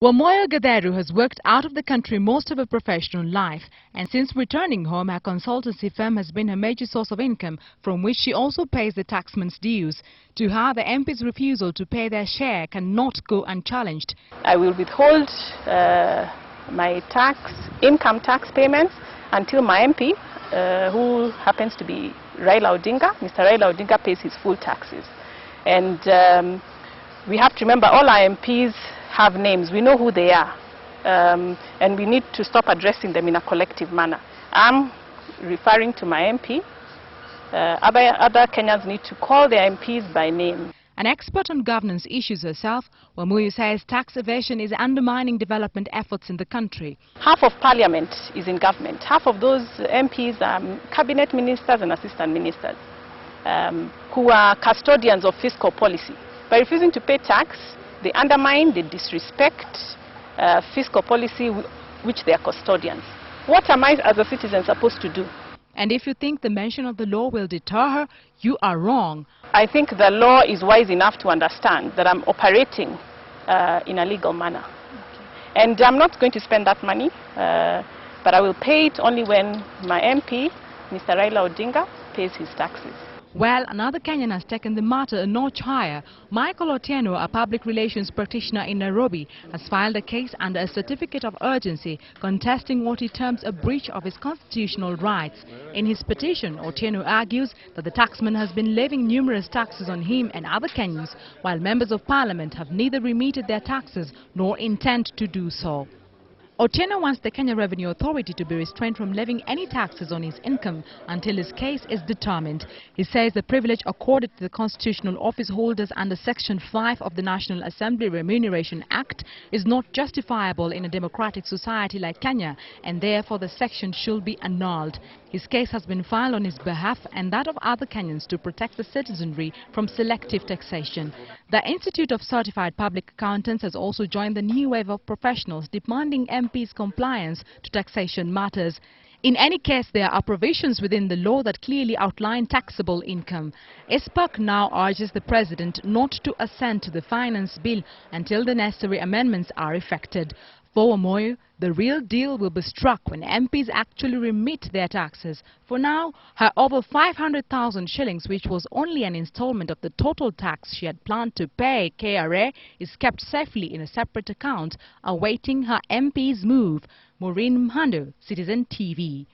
Wamoyo Gaderu has worked out of the country most of her professional life, and since returning home, her consultancy firm has been her major source of income, from which she also pays the taxman's dues. To her, the MP's refusal to pay their share cannot go unchallenged. I will withhold my income tax payments until my MP, who happens to be Raila Odinga, Mr. Raila Odinga, pays his full taxes. And we have to remember all our MPs have names. We know who they are, and we need to stop addressing them in a collective manner. I'm referring to my MP. Other Kenyans need to call their MPs by name. An expert on governance issues herself, Wamuyu says tax evasion is undermining development efforts in the country. Half of parliament is in government. Half of those MPs are cabinet ministers and assistant ministers who are custodians of fiscal policy. By refusing to pay tax, they undermine, they disrespect fiscal policy which they are custodians. What am I as a citizen supposed to do? And if you think the mention of the law will deter her, you are wrong. I think the law is wise enough to understand that I'm operating in a legal manner. Okay. And I'm not going to spend that money, but I will pay it only when my MP, Mr. Raila Odinga, pays his taxes. Well, another Kenyan has taken the matter a notch higher. Michael Otieno, a public relations practitioner in Nairobi, has filed a case under a certificate of urgency contesting what he terms a breach of his constitutional rights. In his petition, Otieno argues that the taxman has been levying numerous taxes on him and other Kenyans, while members of parliament have neither remitted their taxes nor intend to do so. Otieno wants the Kenya Revenue Authority to be restrained from levying any taxes on his income until his case is determined. He says the privilege accorded to the constitutional office holders under Section 5 of the National Assembly Remuneration Act is not justifiable in a democratic society like Kenya, and therefore the section should be annulled. His case has been filed on his behalf and that of other Kenyans to protect the citizenry from selective taxation. The Institute of Certified Public Accountants has also joined the new wave of professionals demanding MPs' compliance to taxation matters. In any case, there are provisions within the law that clearly outline taxable income. ISPAC now urges the President not to assent to the finance bill until the necessary amendments are effected. For Wamoyo, the real deal will be struck when MPs actually remit their taxes. For now, her over 500,000 shillings, which was only an installment of the total tax she had planned to pay KRA, is kept safely in a separate account, awaiting her MP's move. Maureen Mhando, Citizen TV.